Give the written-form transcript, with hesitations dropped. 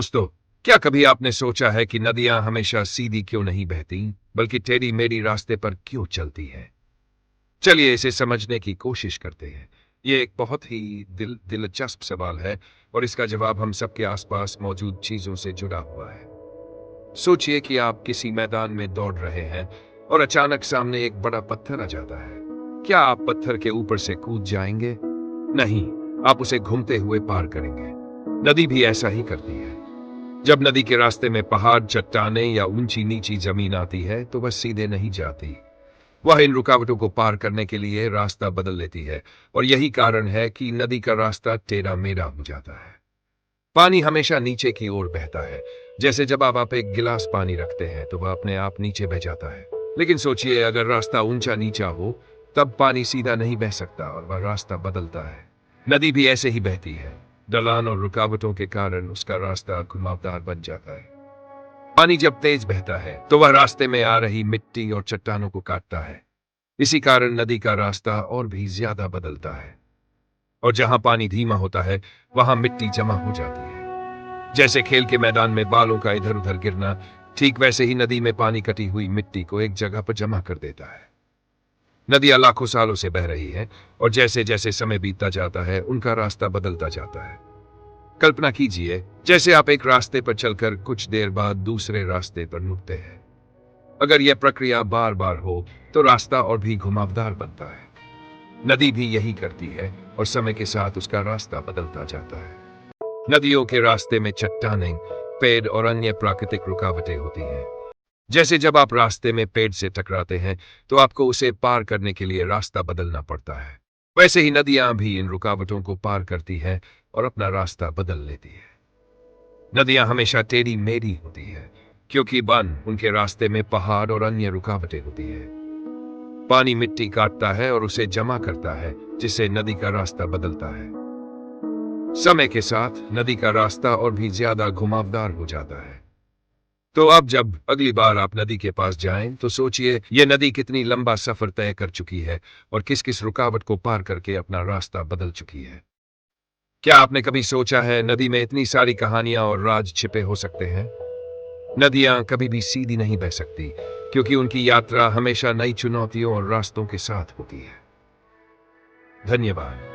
दोस्तों, क्या कभी आपने सोचा है कि नदियां हमेशा सीधी क्यों नहीं बहती, बल्कि टेढ़ी मेढ़ी रास्ते पर क्यों चलती हैं? चलिए इसे समझने की कोशिश करते हैं। ये एक बहुत ही दिलचस्प सवाल है और इसका जवाब हम सबके आसपास मौजूद चीजों से जुड़ा हुआ है। सोचिए कि आप किसी मैदान में दौड़ रहे हैं और अचानक सामने एक बड़ा पत्थर आ जाता है। क्या आप पत्थर के ऊपर से कूद जाएंगे? नहीं, आप उसे घूमते हुए पार करेंगे। नदी भी ऐसा ही करती है। जब नदी के रास्ते में पहाड़, चट्टानें या ऊंची नीची जमीन आती है तो वह सीधे नहीं जाती। वह इन रुकावटों को पार करने के लिए रास्ता बदल लेती है और यही कारण है कि नदी का रास्ता टेढ़ा मेढ़ा हो जाता है। पानी हमेशा नीचे की ओर बहता है। जैसे जब आप एक गिलास पानी रखते हैं तो वह अपने आप नीचे बह जाता है। लेकिन सोचिए, अगर रास्ता ऊंचा नीचा हो तब पानी सीधा नहीं बह सकता और वह रास्ता बदलता है। नदी भी ऐसे ही बहती है। ढलान और रुकावटों के कारण उसका रास्ता घुमावदार बन जाता है। पानी जब तेज बहता है तो वह रास्ते में आ रही मिट्टी और चट्टानों को काटता है। इसी कारण नदी का रास्ता और भी ज्यादा बदलता है। और जहां पानी धीमा होता है वहां मिट्टी जमा हो जाती है। जैसे खेल के मैदान में बालों का इधर उधर गिरना, ठीक वैसे ही नदी में पानी कटी हुई मिट्टी को एक जगह पर जमा कर देता है। नदियां लाखों सालों से बह रही है और जैसे जैसे समय बीतता जाता है उनका रास्ता बदलता जाता है। कल्पना कीजिए, जैसे आप एक रास्ते पर चलकर कुछ देर बाद दूसरे रास्ते पर मुड़ते हैं। अगर यह प्रक्रिया बार बार हो तो रास्ता और भी घुमावदार बनता है। नदी भी यही करती है और समय के साथ उसका रास्ता बदलता जाता है। नदियों के रास्ते में चट्टानें, पेड़ और अन्य प्राकृतिक रुकावटें होती हैं। जैसे जब आप रास्ते में पेड़ से टकराते हैं तो आपको उसे पार करने के लिए रास्ता बदलना पड़ता है। वैसे ही नदियां भी इन रुकावटों को पार करती है और अपना रास्ता बदल लेती है। नदियां हमेशा टेढ़ी मेढ़ी होती है क्योंकि वन उनके रास्ते में पहाड़ और अन्य रुकावटें होती है। पानी मिट्टी काटता है और उसे जमा करता है, जिससे नदी का रास्ता बदलता है। समय के साथ नदी का रास्ता और भी ज्यादा घुमावदार हो जाता है। तो अब जब अगली बार आप नदी के पास जाएं तो सोचिए, यह नदी कितनी लंबा सफर तय कर चुकी है और किस किस रुकावट को पार करके अपना रास्ता बदल चुकी है। क्या आपने कभी सोचा है, नदी में इतनी सारी कहानियां और राज छिपे हो सकते हैं? नदियां कभी भी सीधी नहीं बह सकती क्योंकि उनकी यात्रा हमेशा नई चुनौतियों और रास्तों के साथ होती है। धन्यवाद।